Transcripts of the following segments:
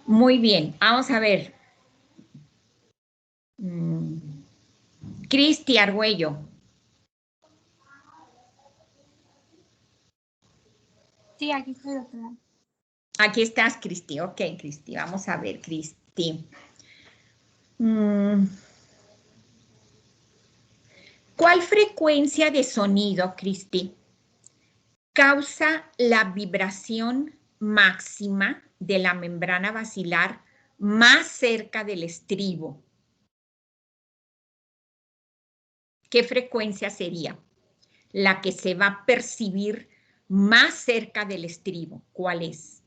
Muy bien, vamos a ver. Cristi Argüello. Sí, aquí estoy, doctora. Aquí estás, Cristi. Ok, Cristi, vamos a ver, Cristi. ¿Cuál frecuencia de sonido, Cristi, causa la vibración máxima de la membrana basilar más cerca del estribo? ¿Qué frecuencia sería la que se va a percibir más cerca del estribo? ¿Cuál es?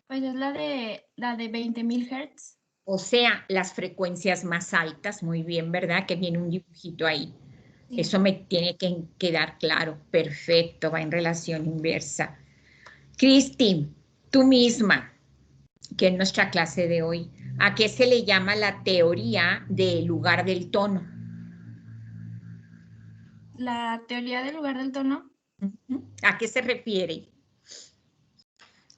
Pues es la de 20.000 Hz. O sea, las frecuencias más altas, muy bien, ¿verdad? Que viene un dibujito ahí. Sí. Eso me tiene que quedar claro. Perfecto, va en relación inversa. Cristi, tú misma, que es nuestra clase de hoy, ¿a qué se le llama la teoría del lugar del tono? La teoría del lugar del tono. ¿A qué se refiere?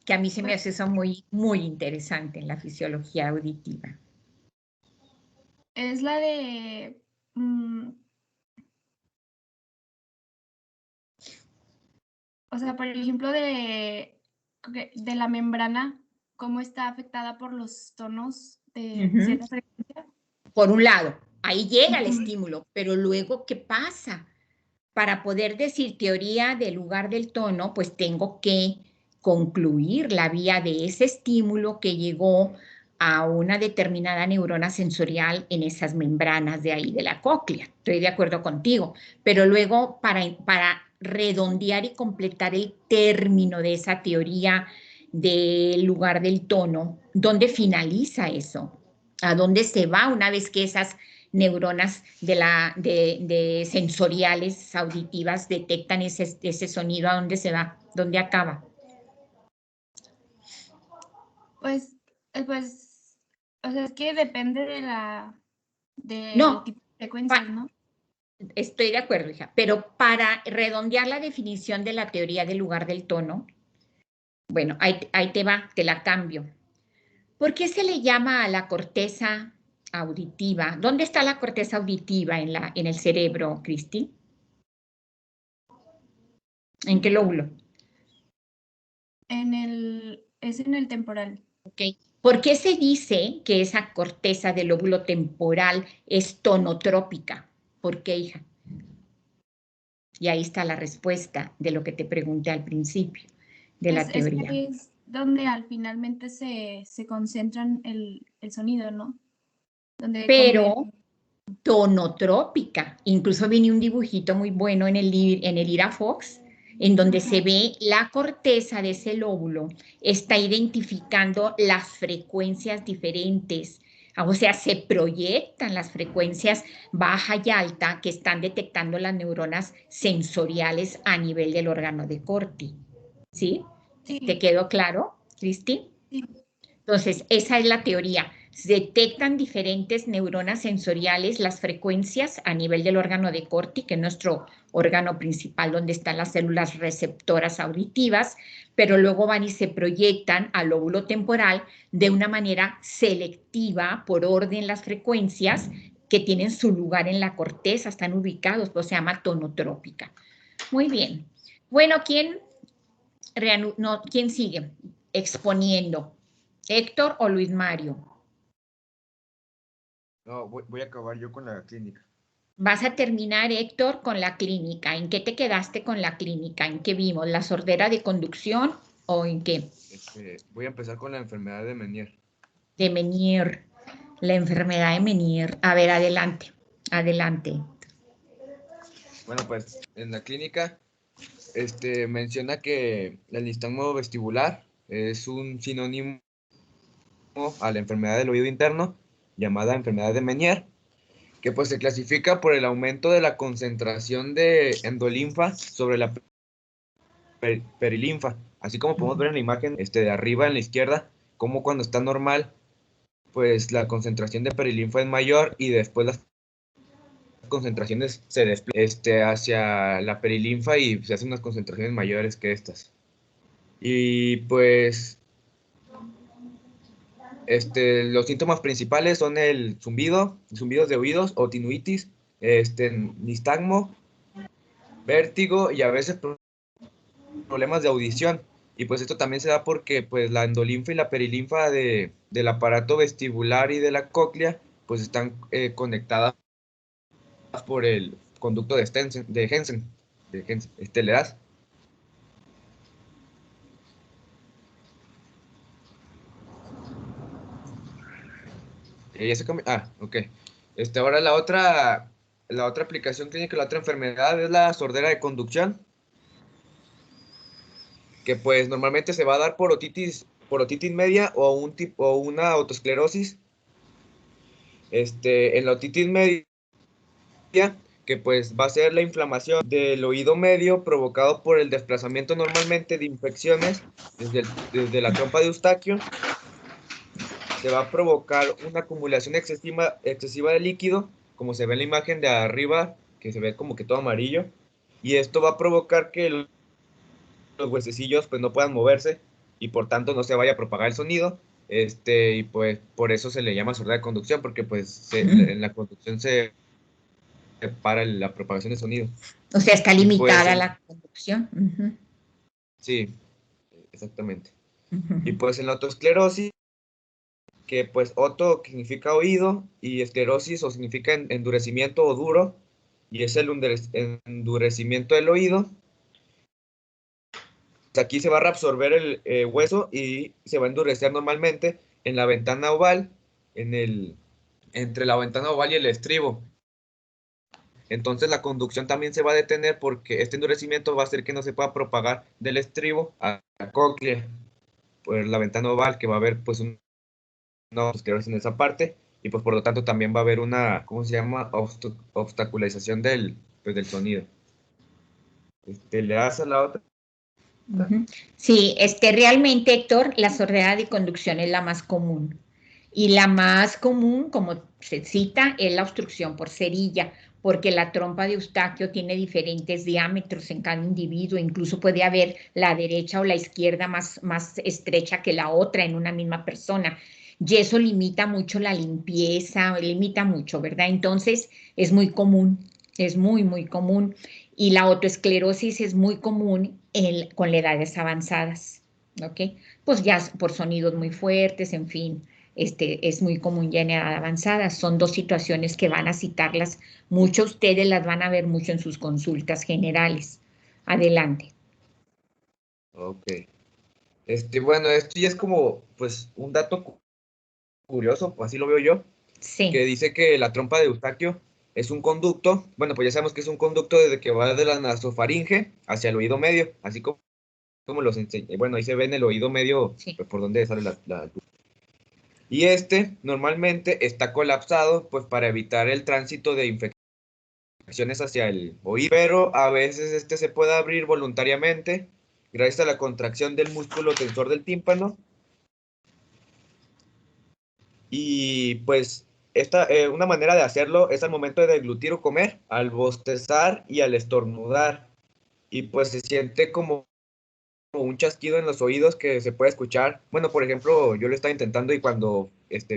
Que a mí se me Pues hace eso muy, muy interesante en la fisiología auditiva. es la de... o sea, por ejemplo, de la membrana, cómo está afectada por los tonos de cierta frecuencia. Por un lado, ahí llega el estímulo, pero luego, ¿qué pasa? Para poder decir teoría del lugar del tono, pues tengo que concluir la vía de ese estímulo que llegó a una determinada neurona sensorial en esas membranas de ahí de la cóclea. Estoy de acuerdo contigo, pero luego para redondear y completar el término de esa teoría del lugar del tono, ¿dónde finaliza eso? ¿A dónde se va una vez que esas neuronas de sensoriales auditivas detectan ese sonido? ¿A dónde se va? ¿Dónde acaba? Pues, o sea, es que depende del No, tipo de frecuencias, ¿no? estoy de acuerdo, hija, pero para redondear la definición de la teoría del lugar del tono, bueno, ahí te va, te la cambio. ¿Por qué se le llama a la corteza auditiva? ¿Dónde está la corteza auditiva en el cerebro, Cristi? ¿En qué lóbulo? Es en el temporal. Okay. ¿Por qué se dice que esa corteza del lóbulo temporal es tonotrópica? ¿Por qué, hija? Y ahí está la respuesta de lo que te pregunté al principio de Pues la es que teoría. es donde finalmente se concentran el sonido, ¿no? Donde Pero tonotrópica. Incluso viene un dibujito muy bueno en el IRAFOX, en donde se ve la corteza de ese lóbulo, está identificando las frecuencias diferentes. O sea, se proyectan las frecuencias baja y alta que están detectando las neuronas sensoriales a nivel del órgano de Corti. ¿Sí? ¿Te Sí, quedó claro, Cristi? sí. Entonces, esa es la teoría. Se detectan diferentes neuronas sensoriales, las frecuencias a nivel del órgano de Corti, que es nuestro órgano principal donde están las células receptoras auditivas, pero luego van y se proyectan al lóbulo temporal de una manera selectiva, por orden las frecuencias que tienen su lugar en la corteza, están ubicados, pues se llama tonotrópica. Muy bien. Bueno, ¿quién sigue exponiendo? ¿Héctor o Luis Mario? No, voy a acabar yo con la clínica. Vas a terminar, Héctor, con la clínica. ¿En qué te quedaste con la clínica? ¿En qué vimos? ¿La sordera de conducción o en qué? Voy a empezar con la enfermedad de Menier. De Menier, la enfermedad de Menier. A ver, adelante, adelante. Bueno, pues en la clínica menciona que el nistagmo vestibular es un sinónimo a la enfermedad del oído interno llamada enfermedad de Menier, que pues se clasifica por el aumento de la concentración de endolinfa sobre la perilinfa, así como podemos ver en la imagen de arriba en la izquierda, como cuando está normal, pues la concentración de perilinfa es mayor y después las concentraciones se desplazan hacia la perilinfa y se hacen unas concentraciones mayores que estas. Y pues Los síntomas principales son el zumbido, zumbidos de oídos, otinitis, nistagmo, vértigo y a veces problemas de audición. Y pues esto también se da porque pues la endolinfa y la perilinfa del aparato vestibular y de la cóclea pues están conectadas por el conducto de Hensen, ¿le das? Ok. Ahora la otra aplicación clínica, la otra enfermedad es la sordera de conducción, que pues normalmente se va a dar por otitis media o una autoesclerosis. En la otitis media, que pues va a ser la inflamación del oído medio provocado por el desplazamiento normalmente de infecciones desde la trompa de Eustaquio. Se va a provocar una acumulación excesiva de líquido, como se ve en la imagen de arriba, que se ve como que todo amarillo, y esto va a provocar que los huesecillos pues no puedan moverse y por tanto no se vaya a propagar el sonido. Y pues por eso se le llama sordera de conducción, porque pues en la conducción se para la propagación de sonido. O sea, está Y pues limitada la conducción. sí, exactamente. Y pues en la otosclerosis, que pues oto significa oído y esclerosis o significa endurecimiento o duro, y es el endurecimiento del oído. Aquí se va a reabsorber el hueso y se va a endurecer normalmente en la ventana oval, entre la ventana oval y el estribo. Entonces la conducción también se va a detener porque este endurecimiento va a hacer que no se pueda propagar del estribo a la cóclea por la ventana oval, que va a haber pues una esclerosis en esa parte, y pues por lo tanto también va a haber una, ¿cómo se llama? Obstaculización pues, del sonido. ¿Le das a la otra? Sí, realmente, Héctor, la sordera de conducción es la más común. Y la más común, como se cita, es la obstrucción por cerilla, porque la trompa de Eustaquio tiene diferentes diámetros en cada individuo, incluso puede haber la derecha o la izquierda más estrecha que la otra en una misma persona. Y eso limita mucho la limpieza, limita mucho, ¿verdad? Entonces, es muy común, es muy, muy común. Y la autoesclerosis es muy común con las edades avanzadas, ¿ok? Pues ya por sonidos muy fuertes, en fin, es muy común ya en edad avanzada. Son dos situaciones que van a citarlas mucho, ustedes las van a ver mucho en sus consultas generales. Adelante. Ok. Bueno, esto ya es como, pues, un dato curioso, así lo veo yo, Sí. que dice que la trompa de Eustaquio es un conducto, bueno, pues ya sabemos que es un conducto desde que va de la nasofaringe hacia el oído medio, así como los enseñé. Bueno, ahí se ve en el oído medio, Sí. pues, por donde sale la luz. Y normalmente está colapsado, pues, para evitar el tránsito de infecciones hacia el oído, pero a veces se puede abrir voluntariamente gracias a la contracción del músculo tensor del tímpano. Y pues una manera de hacerlo es al momento de deglutir o comer, al bostezar y al estornudar. Y pues se siente como un chasquido en los oídos que se puede escuchar. Bueno, por ejemplo, yo lo estaba intentando y cuando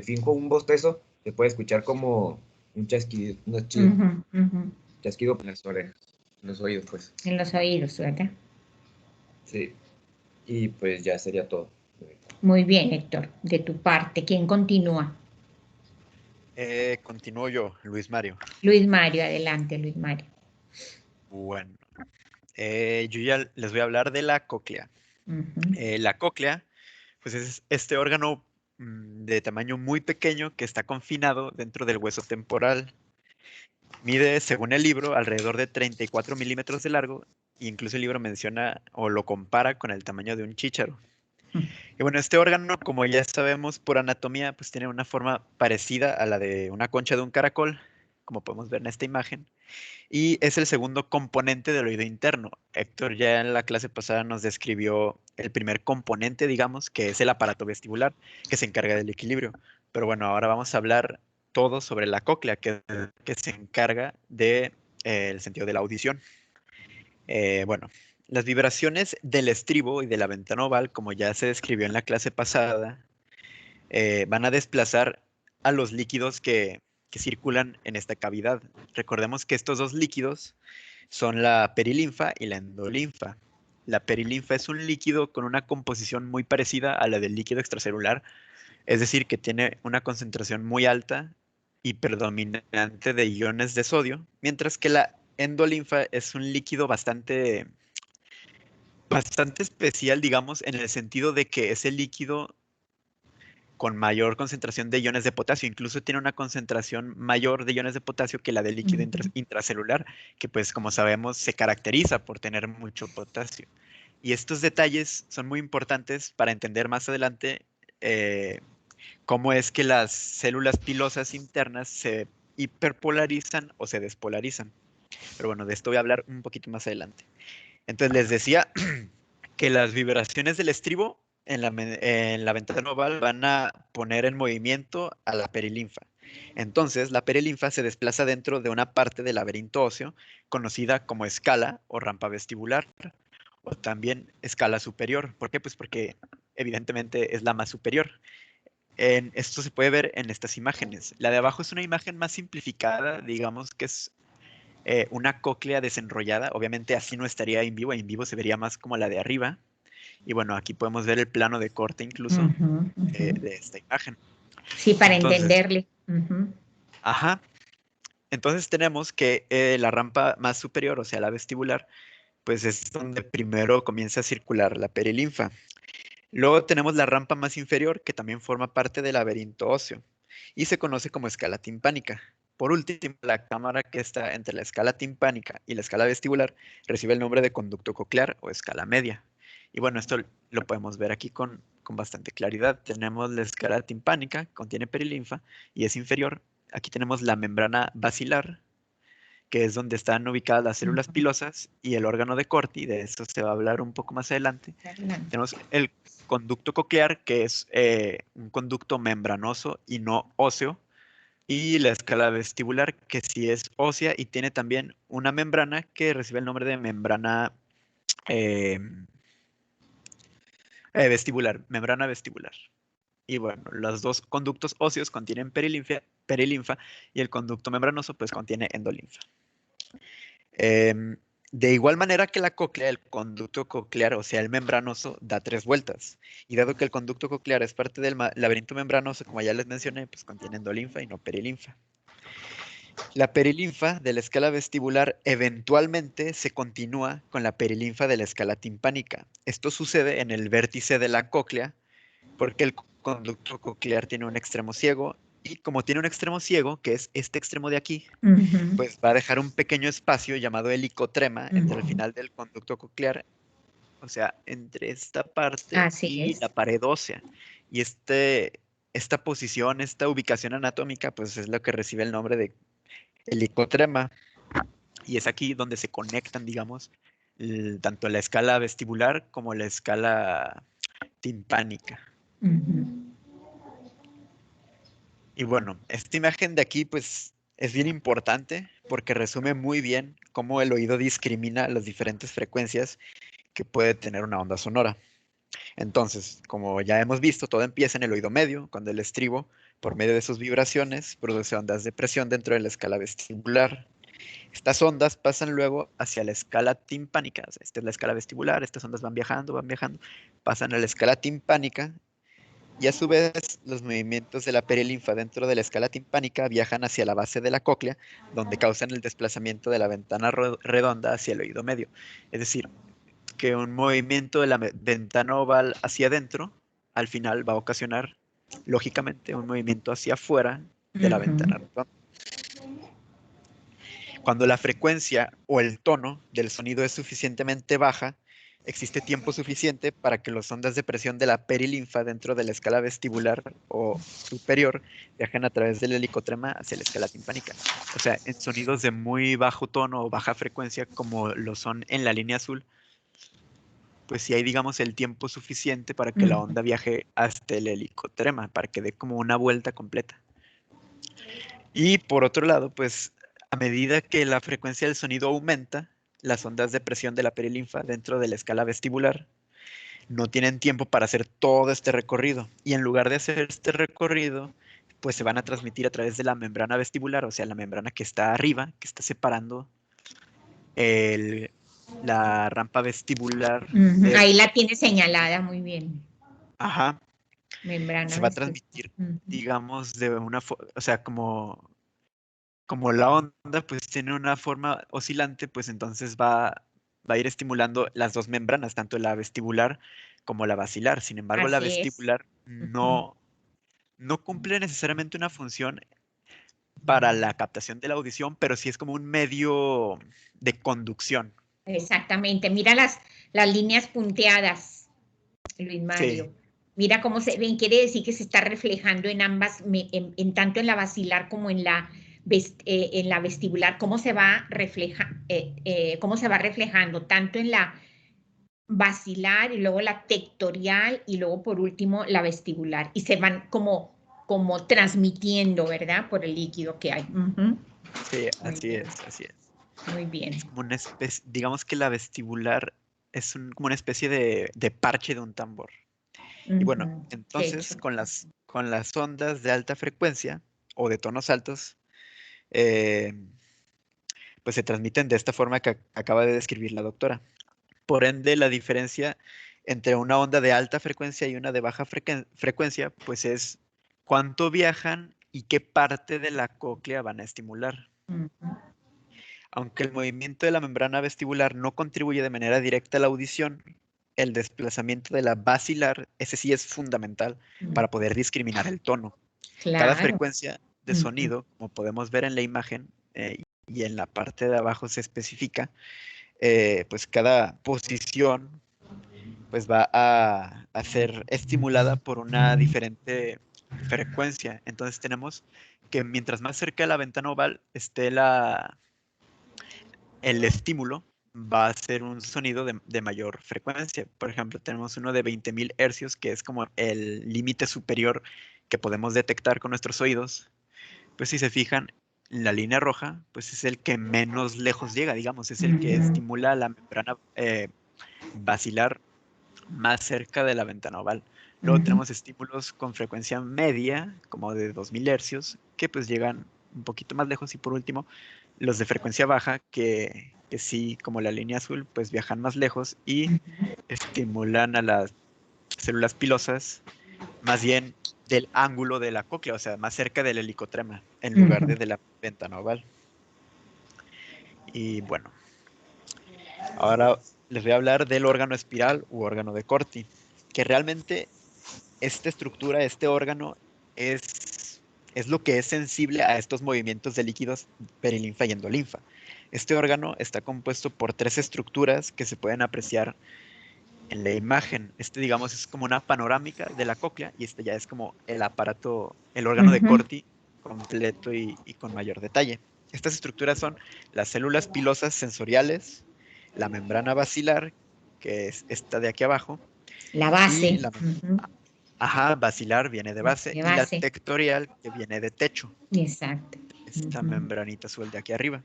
finjo un bostezo, se puede escuchar como un chasquido, chasquido en las orejas, en los oídos, pues. En los oídos, ¿verdad? Sí, y pues ya sería todo. Muy bien, Héctor, de tu parte. ¿Quién continúa? Continúo yo, Luis Mario. Luis Mario, adelante, Luis Mario. Bueno, yo ya les voy a hablar de la cóclea. La cóclea, pues es este órgano de tamaño muy pequeño que está confinado dentro del hueso temporal. Mide, según el libro, alrededor de 34 milímetros de largo, e incluso el libro menciona o lo compara con el tamaño de un chícharo. Y bueno, este órgano, como ya sabemos por anatomía, pues tiene una forma parecida a la de una concha de un caracol, como podemos ver en esta imagen, y es el segundo componente del oído interno. Héctor ya en la clase pasada nos describió el primer componente, digamos, que es el aparato vestibular, que se encarga del equilibrio. Pero bueno, ahora vamos a hablar todo sobre la cóclea, que se encarga del sentido de la audición. Bueno, las vibraciones del estribo y de la ventana oval, como ya se describió en la clase pasada, van a desplazar a los líquidos que circulan en esta cavidad. Recordemos que estos dos líquidos son la perilinfa y la endolinfa. La perilinfa es un líquido con una composición muy parecida a la del líquido extracelular, es decir, que tiene una concentración muy alta y predominante de iones de sodio, mientras que la endolinfa es un líquido bastante especial, digamos, en el sentido de que es el líquido con mayor concentración de iones de potasio. Incluso tiene una concentración mayor de iones de potasio que la del líquido intracelular, que pues como sabemos se caracteriza por tener mucho potasio. Y estos detalles son muy importantes para entender más adelante cómo es que las células pilosas internas se hiperpolarizan o se despolarizan. Pero bueno, de esto voy a hablar un poquito más adelante. Entonces les decía que las vibraciones del estribo en la ventana oval van a poner en movimiento a la perilinfa. Entonces, la perilinfa se desplaza dentro de una parte del laberinto óseo conocida como escala o rampa vestibular, o también escala superior. ¿Por qué? Pues porque evidentemente es la más superior. Esto se puede ver en estas imágenes. La de abajo es una imagen más simplificada, digamos que es una cóclea desenrollada. Obviamente así no estaría en vivo se vería más como la de arriba. Y bueno, aquí podemos ver el plano de corte incluso de esta imagen. Sí, para Entonces, entenderle. Ajá. Entonces tenemos que la rampa más superior, o sea, la vestibular, pues es donde primero comienza a circular la perilinfa. Luego tenemos la rampa más inferior, que también forma parte del laberinto óseo y se conoce como escala timpánica. Por último, la cámara que está entre la escala timpánica y la escala vestibular recibe el nombre de conducto coclear o escala media. Y bueno, esto lo podemos ver aquí con bastante claridad. Tenemos la escala timpánica, contiene perilinfa y es inferior. Aquí tenemos la membrana basilar, que es donde están ubicadas las células pilosas y el órgano de Corti, de eso se va a hablar un poco más adelante. Tenemos el conducto coclear, que es un conducto membranoso y no óseo, y la escala vestibular, que sí es ósea y tiene también una membrana que recibe el nombre de membrana vestibular, membrana vestibular. Y bueno, los dos conductos óseos contienen perilinfa y el conducto membranoso pues contiene endolinfa. De igual manera que la cóclea, el conducto coclear, o sea, el membranoso, da 3 vueltas. Y dado que el conducto coclear es parte del laberinto membranoso, como ya les mencioné, pues contiene endolinfa y no perilinfa. La perilinfa de la escala vestibular eventualmente se continúa con la perilinfa de la escala timpánica. Esto sucede en el vértice de la cóclea porque el conducto coclear tiene un extremo ciego y como tiene un extremo ciego, que es este extremo de aquí, pues va a dejar un pequeño espacio llamado helicotrema entre el final del conducto coclear, o sea, entre esta parte y la pared ósea. Y esta posición, esta ubicación anatómica, pues es lo que recibe el nombre de helicotrema. Y es aquí donde se conectan, digamos, tanto la escala vestibular como la escala timpánica. Y bueno, esta imagen de aquí, pues, es bien importante porque resume muy bien cómo el oído discrimina las diferentes frecuencias que puede tener una onda sonora. Entonces, como ya hemos visto, todo empieza en el oído medio, cuando el estribo, por medio de sus vibraciones, produce ondas de presión dentro de la escala vestibular. Estas ondas pasan luego hacia la escala timpánica. O sea, esta es la escala vestibular, estas ondas van viajando, pasan a la escala timpánica y a su vez los movimientos de la perilinfa dentro de la escala timpánica viajan hacia la base de la cóclea, donde causan el desplazamiento de la ventana redonda hacia el oído medio. Es decir, que un movimiento de la ventana oval hacia adentro, al final va a ocasionar, lógicamente, un movimiento hacia afuera de la ventana redonda. Cuando la frecuencia o el tono del sonido es suficientemente baja, existe tiempo suficiente para que las ondas de presión de la perilinfa dentro de la escala vestibular o superior viajen a través del helicotrema hacia la escala timpánica. O sea, en sonidos de muy bajo tono o baja frecuencia, como lo son en la línea azul, pues sí hay, digamos, el tiempo suficiente para que la onda viaje hasta el helicotrema, para que dé como una vuelta completa. Y por otro lado, pues a medida que la frecuencia del sonido aumenta, las ondas de presión de la perilinfa dentro de la escala vestibular, no tienen tiempo para hacer todo este recorrido. Y en lugar de hacer este recorrido, pues se van a transmitir a través de la membrana vestibular, o sea, la membrana que está arriba, que está separando la rampa vestibular. Ahí la tiene señalada muy bien. Ajá. Membrana Se va a vestibular. transmitir, digamos, de una forma, o sea, como la onda pues tiene una forma oscilante, pues entonces va a ir estimulando las dos membranas, tanto la vestibular como la basilar. Sin embargo, la Así es. vestibular no cumple necesariamente una función para la captación de la audición, pero sí es como un medio de conducción. Exactamente. Mira las líneas punteadas, Luis Mario. Sí, Mira cómo se ven, quiere decir que se está reflejando en ambas, tanto en la basilar como en la vestibular, cómo se va reflejando, tanto en la basilar y luego la tectorial y luego por último la vestibular. Y se van como transmitiendo, ¿verdad? Por el líquido que hay. sí, Muy así bien, es, así es. muy bien. Es como una especie, digamos que la vestibular es como una especie de parche de un tambor. Y bueno, entonces Techo. con las ondas de alta frecuencia o de tonos altos, eh, pues se transmiten de esta forma que acaba de describir la doctora. Por ende, la diferencia entre una onda de alta frecuencia y una de baja frecuencia, pues es cuánto viajan y qué parte de la cóclea van a estimular. Aunque el movimiento de la membrana vestibular no contribuye de manera directa a la audición, el desplazamiento de la basilar, ese sí es fundamental para poder discriminar el tono. Cada Claro. frecuencia de sonido, como podemos ver en la imagen, y en la parte de abajo se especifica, pues cada posición pues va a ser estimulada por una diferente frecuencia. Entonces tenemos que mientras más cerca de la ventana oval esté el estímulo, va a ser un sonido de mayor frecuencia. Por ejemplo, tenemos uno de 20.000 hercios, que es como el límite superior que podemos detectar con nuestros oídos. Pues si se fijan, la línea roja, pues es el que menos lejos llega, digamos, es el que estimula la membrana basilar más cerca de la ventana oval. Luego tenemos estímulos con frecuencia media, como de 2000 hercios, que pues llegan un poquito más lejos. Y por último, los de frecuencia baja, que sí, como la línea azul, pues viajan más lejos y estimulan a las células pilosas más bien del ángulo de la cóclea, o sea, más cerca del helicotrema, en lugar de la ventana oval. Y bueno, ahora les voy a hablar del órgano espiral u órgano de Corti, que realmente esta estructura, este órgano, es lo que es sensible a estos movimientos de líquidos perilinfa y endolinfa. Este órgano está compuesto por 3 estructuras que se pueden apreciar en la imagen. Digamos, es como una panorámica de la cóclea y ya es como el aparato, el órgano de Corti completo y con mayor detalle. Estas estructuras son las células pilosas sensoriales, la membrana basilar, que es esta de aquí abajo, La base. y basilar viene de base, De y la base. tectorial que viene de techo. Exacto. Esta membranita azul de aquí arriba.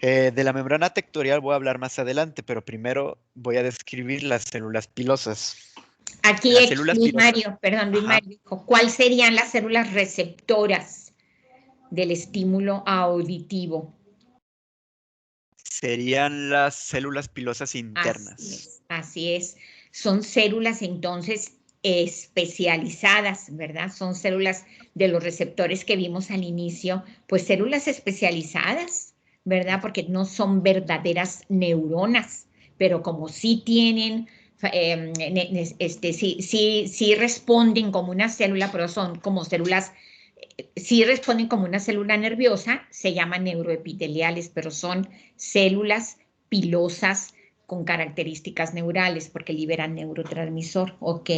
De la membrana tectorial voy a hablar más adelante, pero primero voy a describir las células pilosas. Aquí, Las células Luis pilosas. Mario, perdón, Luis Mario dijo, ¿cuáles serían las células receptoras del estímulo auditivo? Serían las células pilosas internas. Así es. Son células entonces especializadas, ¿verdad? Son células de los receptores que vimos al inicio, pues células especializadas, ¿verdad? Porque no son verdaderas neuronas, pero como sí tienen, sí responden como una célula, pero son como células, sí responden como una célula nerviosa, se llaman neuroepiteliales, pero son células pilosas con características neurales porque liberan neurotransmisor. Ok,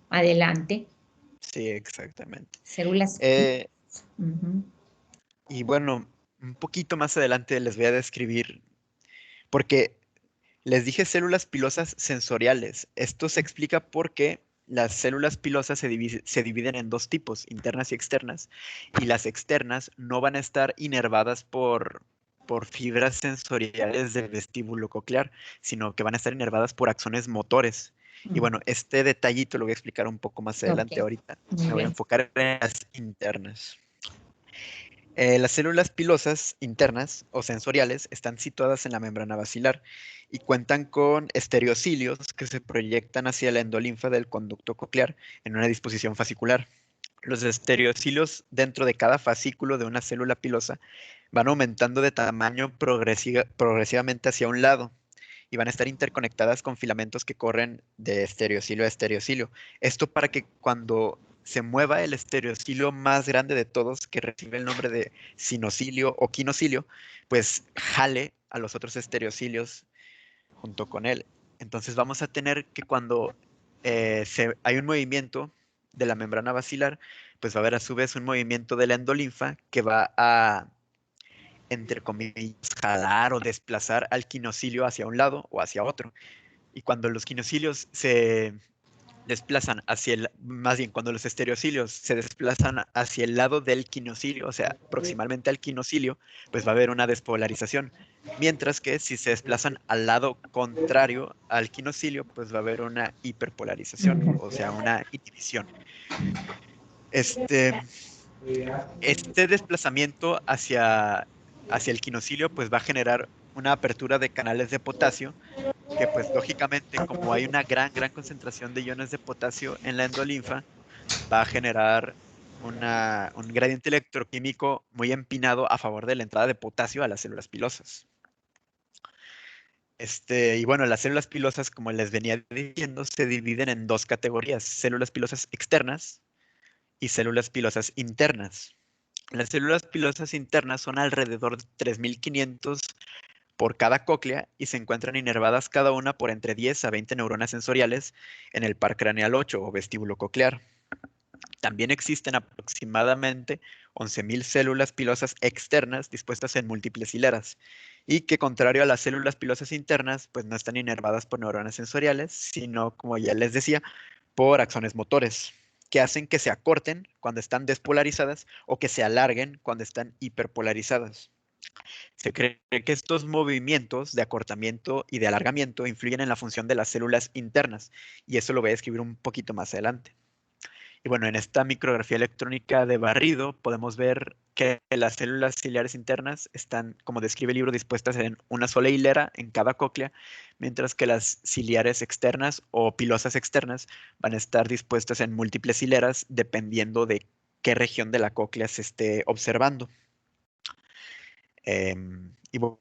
adelante. Sí, exactamente. Células. Y bueno, un poquito más adelante les voy a describir, porque les dije células pilosas sensoriales. Esto se explica porque las células pilosas se dividen en 2 tipos, internas y externas, y las externas no van a estar inervadas por fibras sensoriales del vestíbulo coclear, sino que van a estar inervadas por axones motores. Y bueno, este detallito lo voy a explicar un poco más adelante ahorita. Me voy a enfocar en las internas. Las células pilosas internas o sensoriales están situadas en la membrana basilar y cuentan con estereocilios que se proyectan hacia la endolinfa del conducto coclear en una disposición fascicular. Los estereocilios dentro de cada fascículo de una célula pilosa van aumentando de tamaño progresivamente hacia un lado y van a estar interconectadas con filamentos que corren de estereocilio a estereocilio. Esto para que cuando se mueva el estereocilio más grande de todos, que recibe el nombre de sinocilio o quinocilio, pues jale a los otros estereocilios junto con él. Entonces vamos a tener que cuando hay un movimiento de la membrana basilar, pues va a haber a su vez un movimiento de la endolinfa que va a, entre comillas, jalar o desplazar al quinocilio hacia un lado o hacia otro. Y cuando los quinocilios se desplazan más bien cuando los estereocilios se desplazan hacia el lado del quinocilio, o sea, proximamente al quinocilio, pues va a haber una despolarización. Mientras que si se desplazan al lado contrario al quinocilio, pues va a haber una hiperpolarización, o sea, una inhibición. Este desplazamiento hacia el quinocilio, pues va a generar una apertura de canales de potasio, que pues lógicamente como hay una gran concentración de iones de potasio en la endolinfa, va a generar un gradiente electroquímico muy empinado a favor de la entrada de potasio a las células pilosas. Y bueno, las células pilosas, como les venía diciendo, se dividen en dos categorías: células pilosas externas y células pilosas internas. Las células pilosas internas son alrededor de 3.500 por cada cóclea y se encuentran inervadas cada una por entre 10 a 20 neuronas sensoriales en el par craneal 8 o vestíbulo coclear. También existen aproximadamente 11.000 células pilosas externas dispuestas en múltiples hileras y que, contrario a las células pilosas internas, pues no están inervadas por neuronas sensoriales, sino, como ya les decía, por axones motores, que hacen que se acorten cuando están despolarizadas o que se alarguen cuando están hiperpolarizadas. Se cree que estos movimientos de acortamiento y de alargamiento influyen en la función de las células internas, y eso lo voy a describir un poquito más adelante. Y bueno, en esta micrografía electrónica de barrido podemos ver que las células ciliares internas están, como describe el libro, dispuestas en una sola hilera en cada cóclea, mientras que las ciliares externas o pilosas externas van a estar dispuestas en múltiples hileras dependiendo de qué región de la cóclea se esté observando. Y bueno,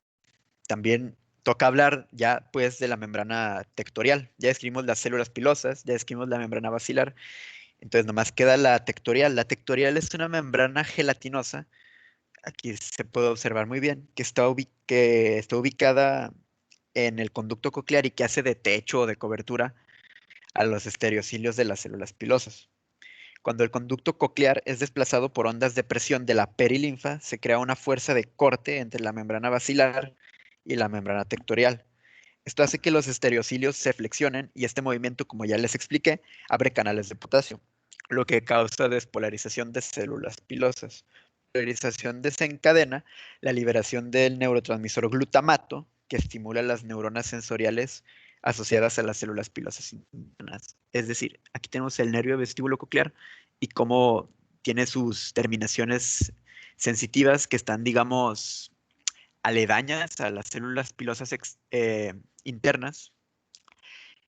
también toca hablar ya pues de la membrana tectorial. Ya describimos las células pilosas, ya describimos la membrana basilar. Entonces nomás queda la tectorial. La tectorial es una membrana gelatinosa, aquí se puede observar muy bien, que está ubicada en el conducto coclear y que hace de techo o de cobertura a los estereocilios de las células pilosas. Cuando el conducto coclear es desplazado por ondas de presión de la perilinfa, se crea una fuerza de corte entre la membrana basilar y la membrana tectorial. Esto hace que los estereocilios se flexionen y este movimiento, como ya les expliqué, abre canales de potasio, lo que causa despolarización de células pilosas. La polarización desencadena la liberación del neurotransmisor glutamato, que estimula las neuronas sensoriales asociadas a las células pilosas internas. Es decir, aquí tenemos el nervio vestíbulo coclear y cómo tiene sus terminaciones sensitivas que están, digamos, aledañas a las células pilosas internas,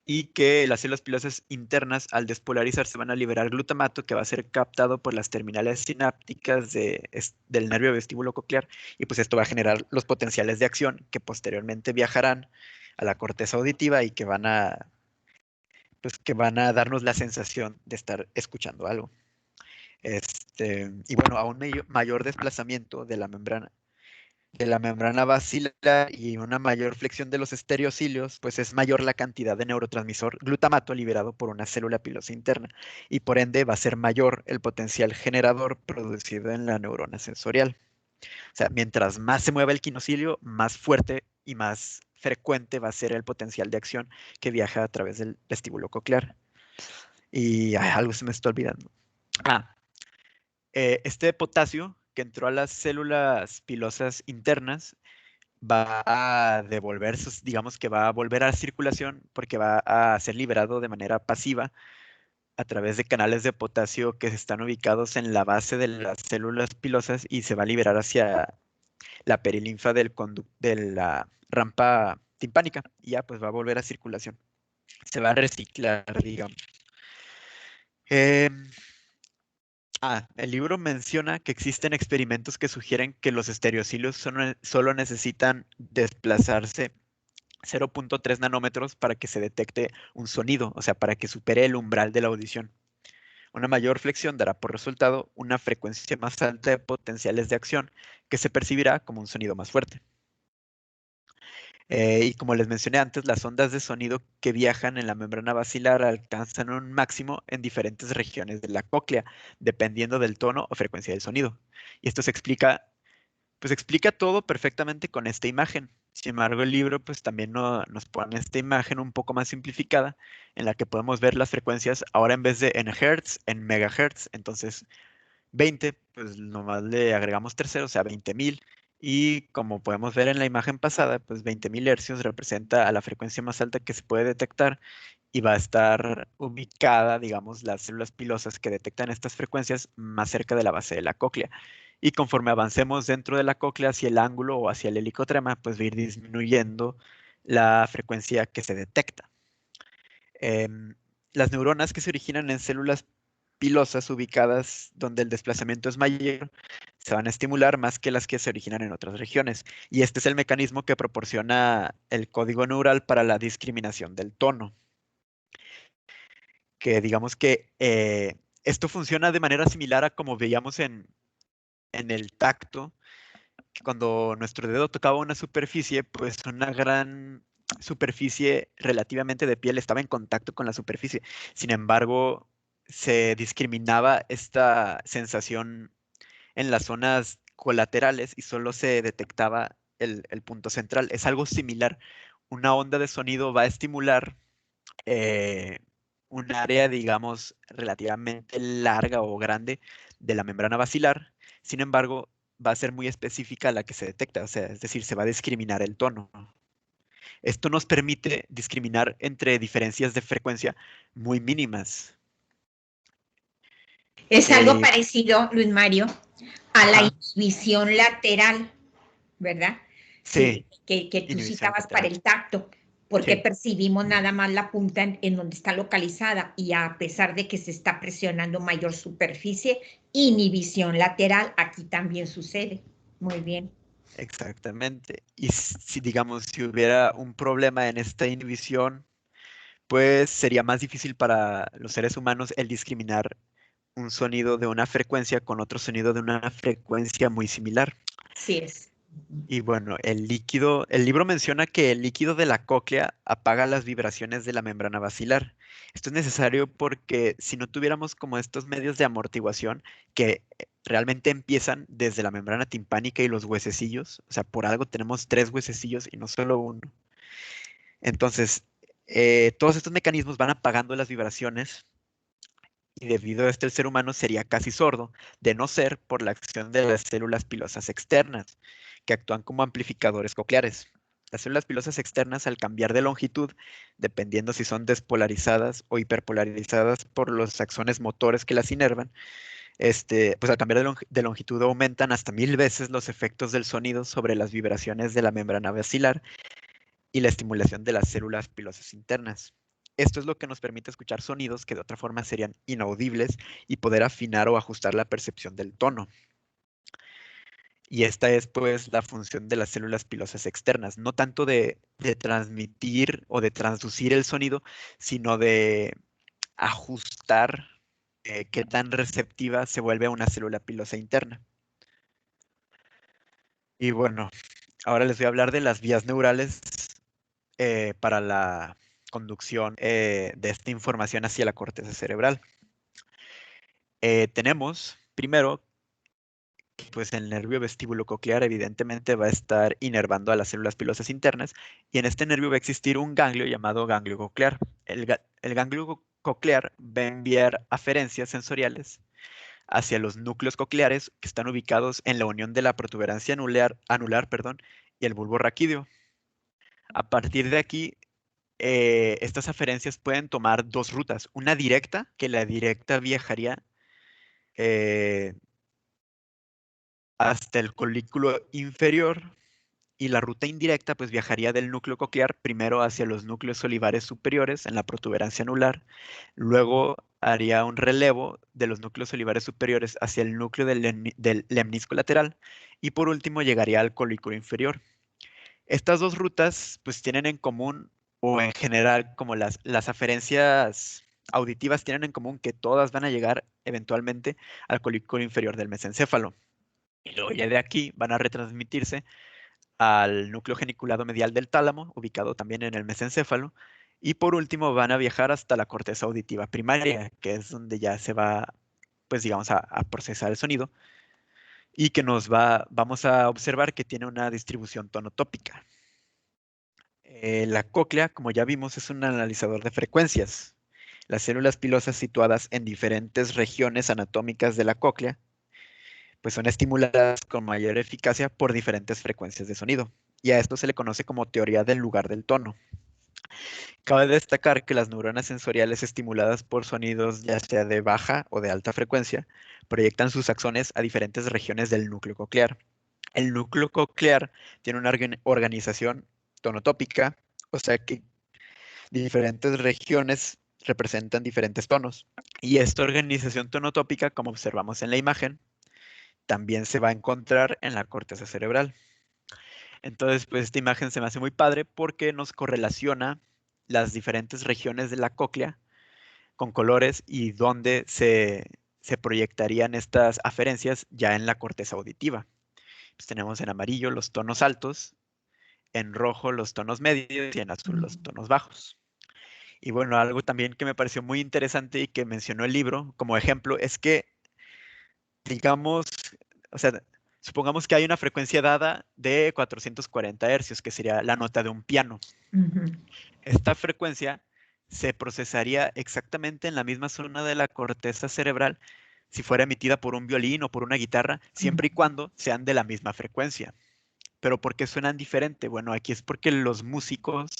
y que las células pilosas internas, al despolarizarse, van a liberar glutamato, que va a ser captado por las terminales sinápticas del nervio vestíbulo coclear, y pues esto va a generar los potenciales de acción que posteriormente viajarán a la corteza auditiva y que van a darnos la sensación de estar escuchando algo. Y bueno, a un mayor desplazamiento de la membrana basilar y una mayor flexión de los estereocilios, pues es mayor la cantidad de neurotransmisor glutamato liberado por una célula pilosa interna, y por ende va a ser mayor el potencial generador producido en la neurona sensorial. O sea, mientras más se mueva el quinocilio, más fuerte y más frecuente va a ser el potencial de acción que viaja a través del vestíbulo coclear. Y algo se me está olvidando. Este potasio que entró a las células pilosas internas, va a devolver digamos que va a volver a la circulación porque va a ser liberado de manera pasiva a través de canales de potasio que están ubicados en la base de las células pilosas y se va a liberar hacia la perilinfa de la rampa timpánica y ya pues va a volver a circulación. Se va a reciclar, digamos. El libro menciona que existen experimentos que sugieren que los estereocilios solo necesitan desplazarse 0.3 nanómetros para que se detecte un sonido, o sea, para que supere el umbral de la audición. Una mayor flexión dará por resultado una frecuencia más alta de potenciales de acción que se percibirá como un sonido más fuerte. Y como les mencioné antes, las ondas de sonido que viajan en la membrana basilar alcanzan un máximo en diferentes regiones de la cóclea, dependiendo del tono o frecuencia del sonido. Y esto pues explica todo perfectamente con esta imagen. Sin embargo, el libro pues también nos pone esta imagen un poco más simplificada, en la que podemos ver las frecuencias ahora en vez de en hertz, en megahertz. Entonces, 20, pues nomás le agregamos 3 ceros, o sea, 20.000. Y como podemos ver en la imagen pasada, pues 20.000 hercios representa a la frecuencia más alta que se puede detectar y va a estar ubicada, digamos, las células pilosas que detectan estas frecuencias más cerca de la base de la cóclea. Y conforme avancemos dentro de la cóclea hacia el ángulo o hacia el helicotrema, pues va a ir disminuyendo la frecuencia que se detecta. Las neuronas que se originan en células pilosas ubicadas donde el desplazamiento es mayor se van a estimular más que las que se originan en otras regiones. Y este es el mecanismo que proporciona el código neural para la discriminación del tono. Que digamos que esto funciona de manera similar a como veíamos en el tacto, que cuando nuestro dedo tocaba una superficie, pues una gran superficie relativamente de piel estaba en contacto con la superficie. Sin embargo, se discriminaba esta sensación en las zonas colaterales y solo se detectaba el punto central. Es algo similar. Una onda de sonido va a estimular un área, digamos, relativamente larga o grande de la membrana basilar. Sin embargo, va a ser muy específica la que se detecta, o sea, es decir, se va a discriminar el tono. Esto nos permite discriminar entre diferencias de frecuencia muy mínimas. Es algo parecido, Luis Mario, a la Ajá. inhibición lateral, ¿verdad? Sí, que tú inhibición citabas para lateral. el tacto, porque Sí, percibimos nada más la punta en donde está localizada y a pesar de que se está presionando mayor superficie, inhibición lateral, aquí también sucede. Muy bien. exactamente. Y si, digamos, si hubiera un problema en esta inhibición, pues sería más difícil para los seres humanos el discriminar un sonido de una frecuencia con otro sonido de una frecuencia muy similar. Así es. Y bueno, el libro menciona que el líquido de la cóclea apaga las vibraciones de la membrana basilar. Esto es necesario porque si no tuviéramos como estos medios de amortiguación que realmente empiezan desde la membrana timpánica y los huesecillos, o sea, por algo tenemos 3 huesecillos y no solo uno. Entonces, todos estos mecanismos van apagando las vibraciones y debido a esto el ser humano sería casi sordo, de no ser por la acción de las células pilosas externas, que actúan como amplificadores cocleares. Las células pilosas externas, al cambiar de longitud, dependiendo si son despolarizadas o hiperpolarizadas por los axones motores que las inervan, pues al cambiar de longitud aumentan hasta 1000 veces los efectos del sonido sobre las vibraciones de la membrana basilar y la estimulación de las células pilosas internas. Esto es lo que nos permite escuchar sonidos que de otra forma serían inaudibles y poder afinar o ajustar la percepción del tono. Y esta es pues la función de las células pilosas externas, no tanto de transmitir o de transducir el sonido, sino de ajustar qué tan receptiva se vuelve una célula pilosa interna. Y bueno, ahora les voy a hablar de las vías neurales para la conducción de esta información hacia la corteza cerebral. Tenemos, primero, pues el nervio vestíbulo coclear evidentemente va a estar inervando a las células pilosas internas y en este nervio va a existir un ganglio llamado ganglio coclear. El ganglio coclear va a enviar aferencias sensoriales hacia los núcleos cocleares que están ubicados en la unión de la protuberancia anular, y el bulbo raquídeo. A partir de aquí, estas aferencias pueden tomar dos rutas. Una directa, que la directa viajaría hasta el colículo inferior, y la ruta indirecta pues viajaría del núcleo coclear primero hacia los núcleos olivares superiores en la protuberancia anular, luego haría un relevo de los núcleos olivares superiores hacia el núcleo del lemnisco lateral y por último llegaría al colículo inferior. Estas dos rutas pues tienen en común, o en general como las aferencias auditivas tienen en común, que todas van a llegar eventualmente al colículo inferior del mesencéfalo. Y luego ya de aquí van a retransmitirse al núcleo geniculado medial del tálamo, ubicado también en el mesencéfalo, y por último van a viajar hasta la corteza auditiva primaria, que es donde ya se va, pues digamos, a procesar el sonido, y que vamos a observar que tiene una distribución tonotópica. La cóclea, como ya vimos, es un analizador de frecuencias. Las células pilosas situadas en diferentes regiones anatómicas de la cóclea pues son estimuladas con mayor eficacia por diferentes frecuencias de sonido. Y a esto se le conoce como teoría del lugar del tono. Cabe destacar que las neuronas sensoriales estimuladas por sonidos, ya sea de baja o de alta frecuencia, proyectan sus axones a diferentes regiones del núcleo coclear. El núcleo coclear tiene una organización tonotópica, o sea que diferentes regiones representan diferentes tonos. Y esta organización tonotópica, como observamos en la imagen, también se va a encontrar en la corteza cerebral. Entonces, pues esta imagen se me hace muy padre porque nos correlaciona las diferentes regiones de la cóclea con colores y dónde se proyectarían estas aferencias ya en la corteza auditiva. Pues tenemos en amarillo los tonos altos, en rojo los tonos medios y en azul los tonos bajos. Y bueno, algo también que me pareció muy interesante y que mencionó el libro como ejemplo es que, digamos, o sea, supongamos que hay una frecuencia dada de 440 hercios, que sería la nota de un piano. Esta frecuencia se procesaría exactamente en la misma zona de la corteza cerebral si fuera emitida por un violín o por una guitarra, siempre y cuando sean de la misma frecuencia. ¿Pero por qué suenan diferente? Bueno, aquí es porque los músicos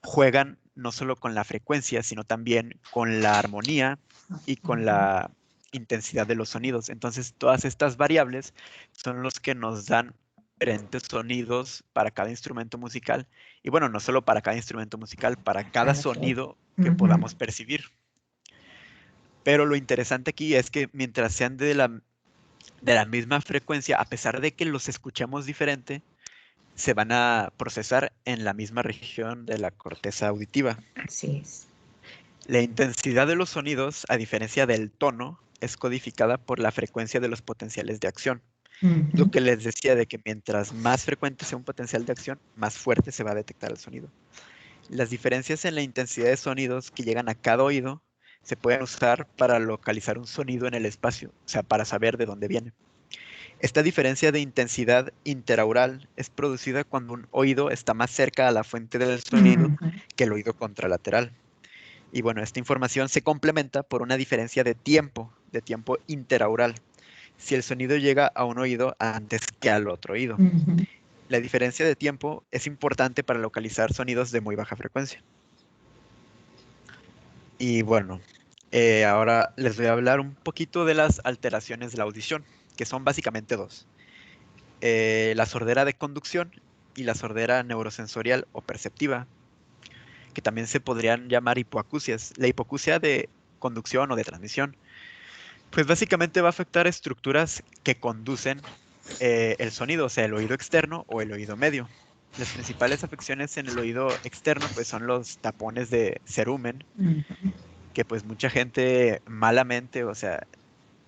juegan no solo con la frecuencia, sino también con la armonía y con la intensidad de los sonidos. Entonces, todas estas variables son los que nos dan diferentes sonidos para cada instrumento musical. Y bueno, no solo para cada instrumento musical, para cada sonido que podamos percibir. Pero lo interesante aquí es que mientras sean de la misma frecuencia, a pesar de que los escuchemos diferente, se van a procesar en la misma región de la corteza auditiva. Así es. La intensidad de los sonidos, a diferencia del tono, es codificada por la frecuencia de los potenciales de acción. Lo que les decía de que mientras más frecuente sea un potencial de acción, más fuerte se va a detectar el sonido. Las diferencias en la intensidad de sonidos que llegan a cada oído se pueden usar para localizar un sonido en el espacio, o sea, para saber de dónde viene. Esta diferencia de intensidad interaural es producida cuando un oído está más cerca a la fuente del sonido que el oído contralateral. Y bueno, esta información se complementa por una diferencia de tiempo interaural, si el sonido llega a un oído antes que al otro oído. La diferencia de tiempo es importante para localizar sonidos de muy baja frecuencia. Y bueno, ahora les voy a hablar un poquito de las alteraciones de la audición, que son básicamente dos. La sordera de conducción y la sordera neurosensorial o perceptiva, que también se podrían llamar hipoacusias. La hipoacusia de conducción o de transmisión, pues básicamente va a afectar estructuras que conducen el sonido, o sea, el oído externo o el oído medio. Las principales afecciones en el oído externo pues son los tapones de cerumen, que pues mucha gente malamente, o sea,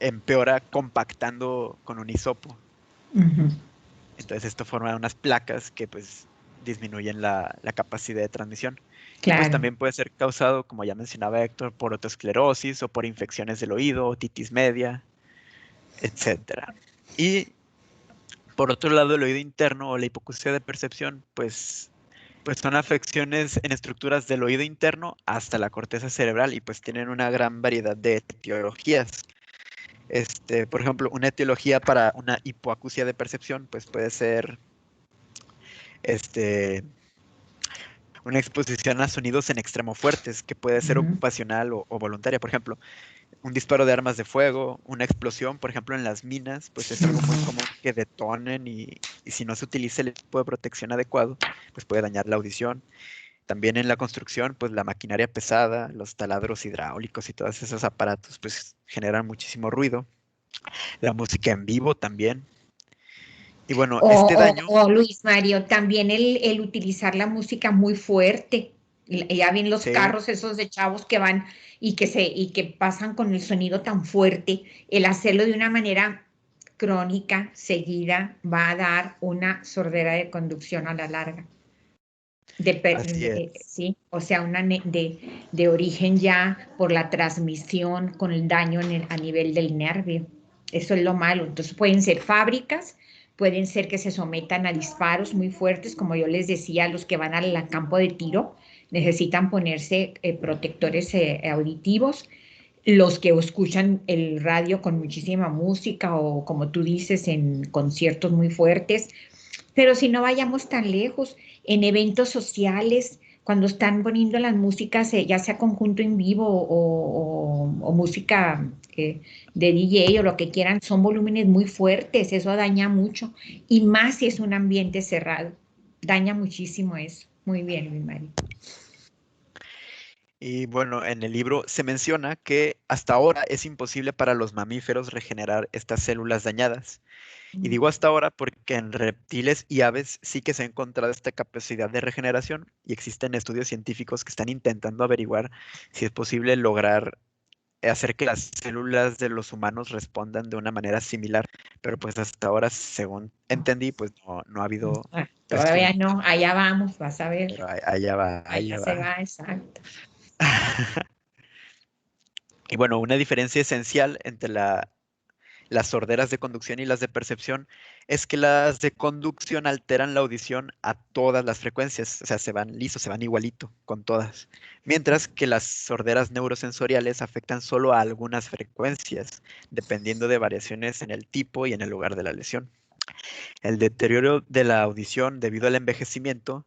empeora compactando con un hisopo. Entonces esto forma unas placas que pues disminuyen la capacidad de transmisión. Claro. Y pues también puede ser causado, como ya mencionaba Héctor, por otosclerosis o por infecciones del oído, otitis media, etc. Y por otro lado, el oído interno o la hipoacusia de percepción, pues son afecciones en estructuras del oído interno hasta la corteza cerebral y pues tienen una gran variedad de etiologías. Por ejemplo, una etiología para una hipoacusia de percepción pues puede ser una exposición a sonidos en extremo fuertes, que puede ser ocupacional o voluntaria. Por ejemplo, un disparo de armas de fuego, una explosión, por ejemplo, en las minas, pues es algo muy común que detonen y si no se utiliza el equipo de protección adecuado, pues puede dañar la audición. También en la construcción, pues la maquinaria pesada, los taladros hidráulicos y todos esos aparatos, pues generan muchísimo ruido. La música en vivo también. Y bueno, este daño... Luis Mario, también el utilizar la música muy fuerte. Ya ven los Sí, carros esos de chavos que van y que pasan con el sonido tan fuerte. El hacerlo de una manera crónica, seguida, va a dar una sordera de conducción a la larga. así es. Sí, o sea, de origen ya por la transmisión con el daño a nivel del nervio. Eso es lo malo. Entonces pueden ser fábricas, pueden ser que se sometan a disparos muy fuertes, como yo les decía, los que van al campo de tiro necesitan ponerse protectores auditivos. Los que escuchan el radio con muchísima música o como tú dices, en conciertos muy fuertes, pero si no vayamos tan lejos, en eventos sociales, cuando están poniendo las músicas, ya sea conjunto en vivo o música de DJ o lo que quieran, son volúmenes muy fuertes, eso daña mucho. Y más si es un ambiente cerrado, daña muchísimo eso. Muy bien, mi Mari. Y bueno, en el libro se menciona que hasta ahora es imposible para los mamíferos regenerar estas células dañadas. Y digo hasta ahora porque en reptiles y aves sí que se ha encontrado esta capacidad de regeneración y existen estudios científicos que están intentando averiguar si es posible lograr hacer que las células de los humanos respondan de una manera similar, pero pues hasta ahora, según entendí, pues no ha habido Todavía estudios, no, allá vamos, vas a ver. pero allá va, Allá allá se va. va, exacto. Y bueno, una diferencia esencial entre las sorderas de conducción y las de percepción es que las de conducción alteran la audición a todas las frecuencias, o sea, se van lisos, se van igualito con todas, mientras que las sorderas neurosensoriales afectan solo a algunas frecuencias, dependiendo de variaciones en el tipo y en el lugar de la lesión. El deterioro de la audición debido al envejecimiento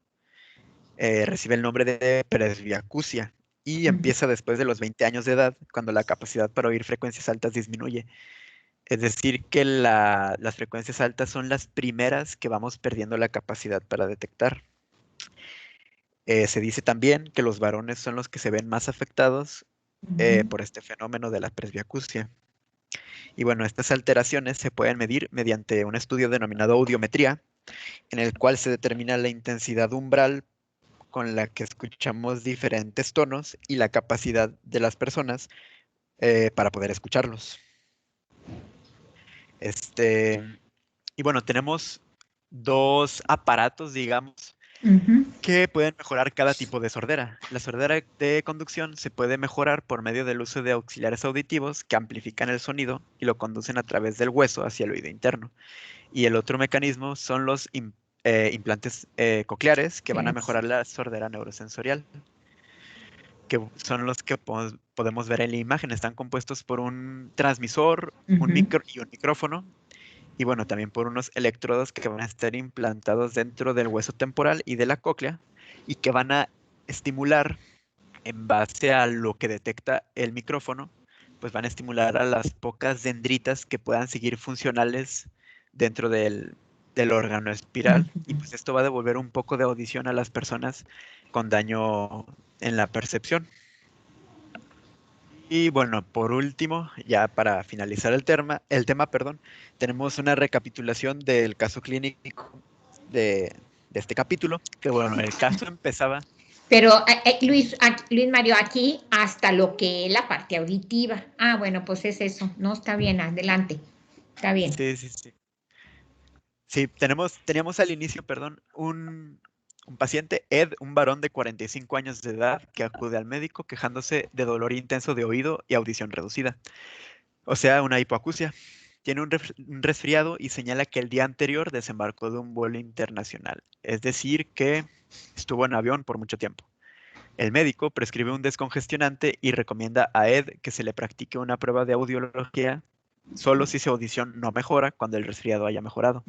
recibe el nombre de presbiacusia y empieza después de los 20 años de edad, cuando la capacidad para oír frecuencias altas disminuye. Es decir, que las frecuencias altas son las primeras que vamos perdiendo la capacidad para detectar. Se dice también que los varones son los que se ven más afectados por este fenómeno de la presbiacusia. Y bueno, estas alteraciones se pueden medir mediante un estudio denominado audiometría, en el cual se determina la intensidad umbral con la que escuchamos diferentes tonos y la capacidad de las personas para poder escucharlos. Y bueno, tenemos dos aparatos, digamos, que pueden mejorar cada tipo de sordera. La sordera de conducción se puede mejorar por medio del uso de auxiliares auditivos que amplifican el sonido y lo conducen a través del hueso hacia el oído interno. Y el otro mecanismo son los implantes cocleares que van a mejorar la sordera neurosensorial, que son los que podemos ver en la imagen. Están compuestos por un transmisor, un micro y un micrófono. Y bueno, también por unos electrodos que van a estar implantados dentro del hueso temporal y de la cóclea y que van a estimular en base a lo que detecta el micrófono, pues van a estimular a las pocas dendritas que puedan seguir funcionales dentro del órgano espiral. Y pues esto va a devolver un poco de audición a las personas con daño en la percepción. Y bueno, por último, ya para finalizar el tema, tenemos una recapitulación del caso clínico de este capítulo, que bueno, el caso empezaba. Pero Luis Mario, aquí hasta lo que es la parte auditiva. Ah, bueno, pues es eso. No, está bien, adelante. Está bien. Sí. Sí, teníamos al inicio, un paciente, Ed, un varón de 45 años de edad, que acude al médico quejándose de dolor intenso de oído y audición reducida. O sea, una hipoacusia. Tiene un resfriado y señala que el día anterior desembarcó de un vuelo internacional, es decir, que estuvo en avión por mucho tiempo. El médico prescribe un descongestionante y recomienda a Ed que se le practique una prueba de audiología solo si su audición no mejora cuando el resfriado haya mejorado.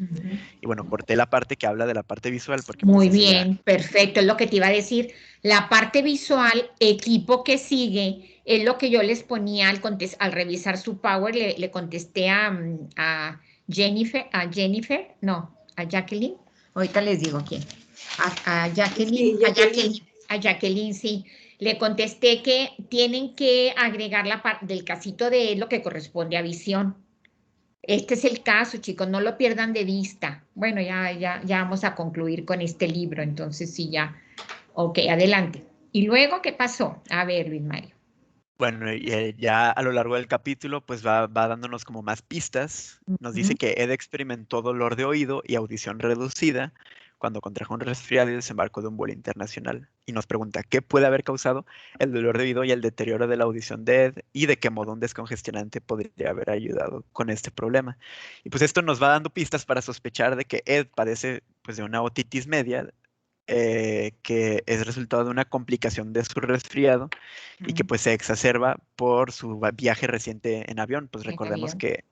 Y bueno, corté la parte que habla de la parte visual porque pues, Muy bien, perfecto, es lo que te iba a decir. La parte visual, equipo que sigue, es lo que yo les ponía al revisar su Power, le contesté a Jacqueline, ahorita les digo quién, a Jacqueline, Sí, Jacqueline. a Jacqueline, sí. Le contesté que tienen que agregar la parte del casito de lo que corresponde a visión. Este es el caso, chicos, no lo pierdan de vista. Bueno, ya vamos a concluir con este libro, entonces sí, ya. Ok, adelante. ¿Y luego qué pasó? A ver, Luis Mario. Bueno, y ya a lo largo del capítulo, pues va dándonos como más pistas. Nos dice que Ed experimentó dolor de oído y audición reducida cuando contrajo un resfriado y desembarcó de un vuelo internacional. Y nos pregunta qué puede haber causado el dolor de oído y el deterioro de la audición de Ed y de qué modo un descongestionante podría haber ayudado con este problema. Y pues esto nos va dando pistas para sospechar de que Ed padece pues de una otitis media, que es resultado de una complicación de su resfriado y que pues se exacerba por su viaje reciente en avión. Pues recordemos que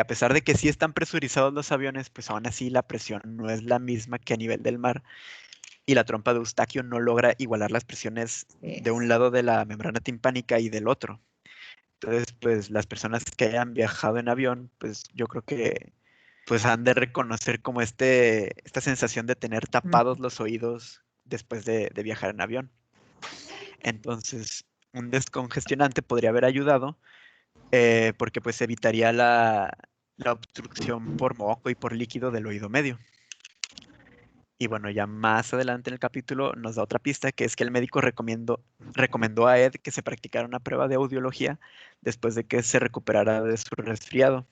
a pesar de que sí están presurizados los aviones, pues aún así la presión no es la misma que a nivel del mar y la trompa de Eustaquio no logra igualar las presiones de un lado de la membrana timpánica y del otro. Entonces, pues las personas que hayan viajado en avión, pues yo creo que pues han de reconocer como esta sensación de tener tapados los oídos después de viajar en avión. Entonces, un descongestionante podría haber ayudado porque pues evitaría la obstrucción por moco y por líquido del oído medio. Y bueno, ya más adelante en el capítulo nos da otra pista, que es que el médico recomendó a Ed que se practicara una prueba de audiología después de que se recuperara de su resfriado.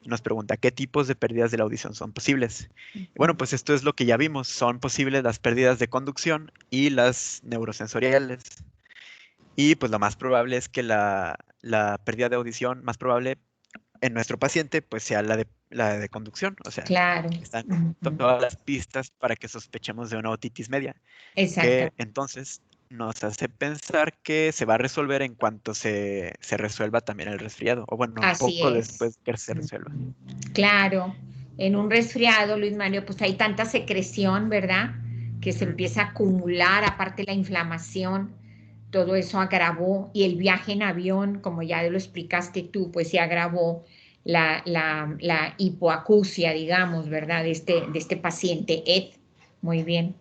Y nos pregunta qué tipos de pérdidas de la audición son posibles. Y bueno, pues esto es lo que ya vimos. Son posibles las pérdidas de conducción y las neurosensoriales. Y pues lo más probable es que la pérdida de audición más probable en nuestro paciente pues sea la de conducción. O sea, Claro. están todas las pistas para que sospechemos de una otitis media. Exacto. Que entonces nos hace pensar que se va a resolver en cuanto se resuelva también el resfriado. O bueno, Así poco es. después que se resuelva. Claro, en un resfriado, Luis Mario, pues hay tanta secreción, ¿verdad? Que se empieza a acumular, aparte la inflamación, todo eso agravó, y el viaje en avión, como ya lo explicaste tú, pues se agravó la hipoacusia, digamos, ¿verdad? De este paciente, Ed. Muy bien.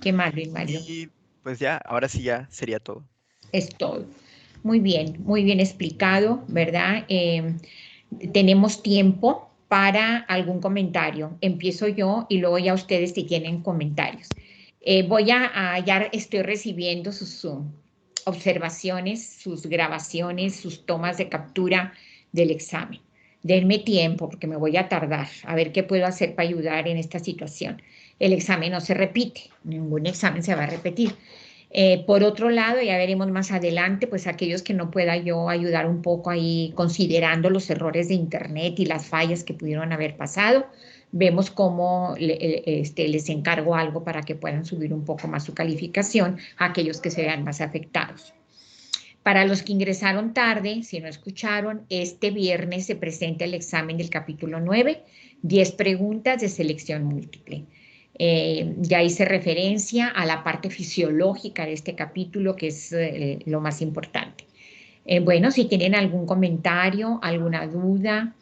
¿Qué más, Luis Mario? Y pues ya, ahora sí ya sería todo. Es todo. Muy bien explicado, ¿verdad? Tenemos tiempo para algún comentario. Empiezo yo y luego ya ustedes si tienen comentarios. Ya estoy recibiendo sus observaciones, sus grabaciones, sus tomas de captura del examen. Denme tiempo porque me voy a tardar a ver qué puedo hacer para ayudar en esta situación. El examen no se repite, ningún examen se va a repetir. Por otro lado, ya veremos más adelante, pues aquellos que no pueda yo ayudar un poco ahí considerando los errores de internet y las fallas que pudieron haber pasado, vemos cómo les encargo algo para que puedan subir un poco más su calificación a aquellos que se vean más afectados. Para los que ingresaron tarde, si no escucharon, este viernes se presenta el examen del capítulo 9, 10 preguntas de selección múltiple. Ya hice referencia a la parte fisiológica de este capítulo, que es lo más importante. Bueno, si tienen algún comentario, alguna duda,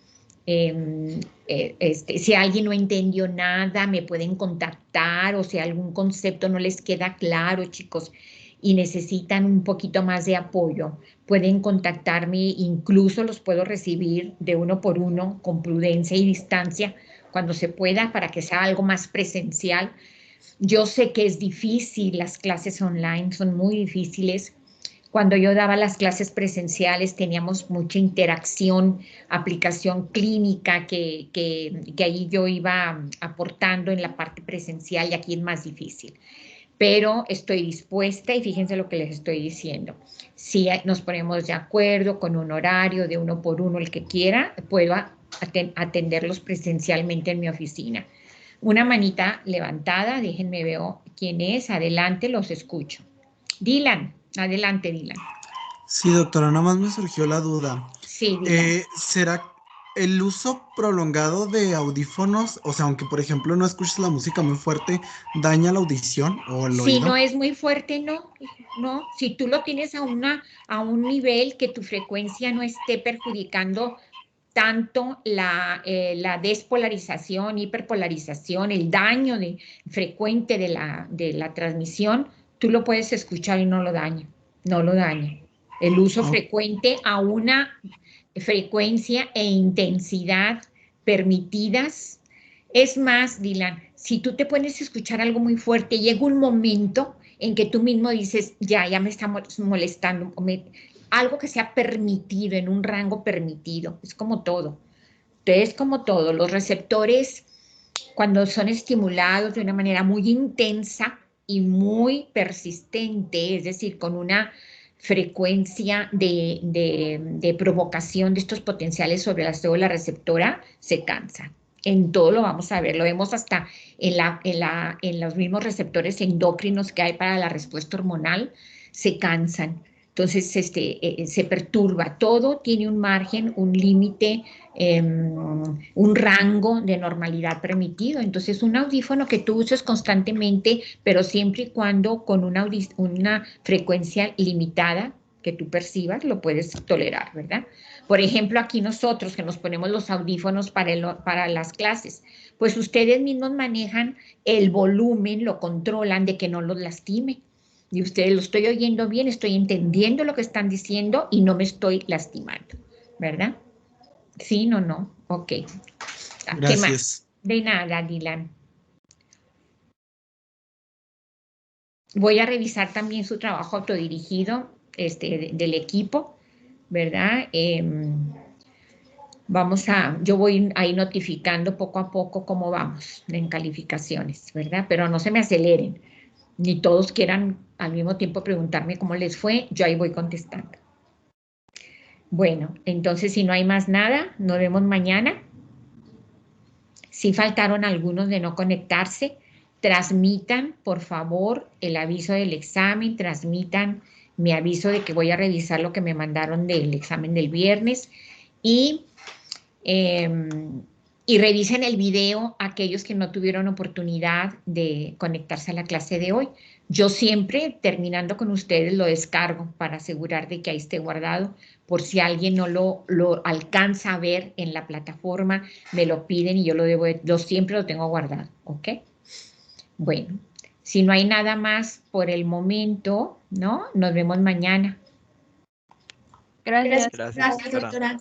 si alguien no entendió nada, me pueden contactar, o si algún concepto no les queda claro, chicos, y necesitan un poquito más de apoyo, pueden contactarme, incluso los puedo recibir de uno por uno, con prudencia y distancia, cuando se pueda, para que sea algo más presencial. Yo sé que es difícil, las clases online son muy difíciles. Cuando yo daba las clases presenciales teníamos mucha interacción, aplicación clínica que ahí yo iba aportando en la parte presencial, y aquí es más difícil. Pero estoy dispuesta, y fíjense lo que les estoy diciendo. Si nos ponemos de acuerdo con un horario de uno por uno, el que quiera, puedo atenderlos presencialmente en mi oficina. Una manita levantada, déjenme ver quién es. Adelante, los escucho. Dylan, adelante, Dylan. Sí, doctora, nada más me surgió la duda. Sí, dígame. ¿Será el uso prolongado de audífonos, o sea, aunque por ejemplo no escuches la música muy fuerte, daña la audición o el Si oído? no es muy fuerte, no, hijo, no. Si tú lo tienes a un nivel que tu frecuencia no esté perjudicando tanto la despolarización, hiperpolarización, el daño frecuente de la transmisión, tú lo puedes escuchar y no lo daña, no lo daña. El uso Oh, frecuente a una frecuencia e intensidad permitidas. Es más, Dylan, si tú te pones a escuchar algo muy fuerte, llega un momento en que tú mismo dices, ya me está molestando, algo que sea permitido, en un rango permitido, es como todo. Entonces, como todo, los receptores, cuando son estimulados de una manera muy intensa y muy persistente, es decir, con una frecuencia de provocación de estos potenciales sobre la célula receptora, se cansan. En todo lo vamos a ver, lo vemos hasta en los mismos receptores endocrinos que hay para la respuesta hormonal, se cansan. Entonces, se perturba. Todo tiene un margen, un límite, un rango de normalidad permitido. Entonces, un audífono que tú uses constantemente, pero siempre y cuando con una frecuencia limitada que tú percibas, lo puedes tolerar, ¿verdad? Por ejemplo, aquí nosotros que nos ponemos los audífonos para las clases, pues ustedes mismos manejan el volumen, lo controlan de que no los lastime. Y ustedes lo estoy oyendo bien, estoy entendiendo lo que están diciendo y no me estoy lastimando, ¿verdad? Sí, no. Ok. ¿Qué más? gracias. De nada, Dylan. Voy a revisar también su trabajo autodirigido, del equipo, ¿verdad? Yo voy ahí notificando poco a poco cómo vamos en calificaciones, ¿verdad? Pero no se me aceleren, ni todos quieran al mismo tiempo preguntarme cómo les fue, yo ahí voy contestando. Bueno, entonces si no hay más nada, nos vemos mañana. Si faltaron algunos de no conectarse, transmitan, por favor, el aviso del examen, transmitan mi aviso de que voy a revisar lo que me mandaron del examen del viernes y, eh, y revisen el video aquellos que no tuvieron oportunidad de conectarse a la clase de hoy. Yo siempre, terminando con ustedes, lo descargo para asegurar de que ahí esté guardado, por si alguien no lo alcanza a ver en la plataforma, me lo piden y yo siempre lo tengo guardado, ¿ok? Bueno, si no hay nada más por el momento, ¿no? Nos vemos mañana. Gracias. Gracias, Gracias, doctora. doctora.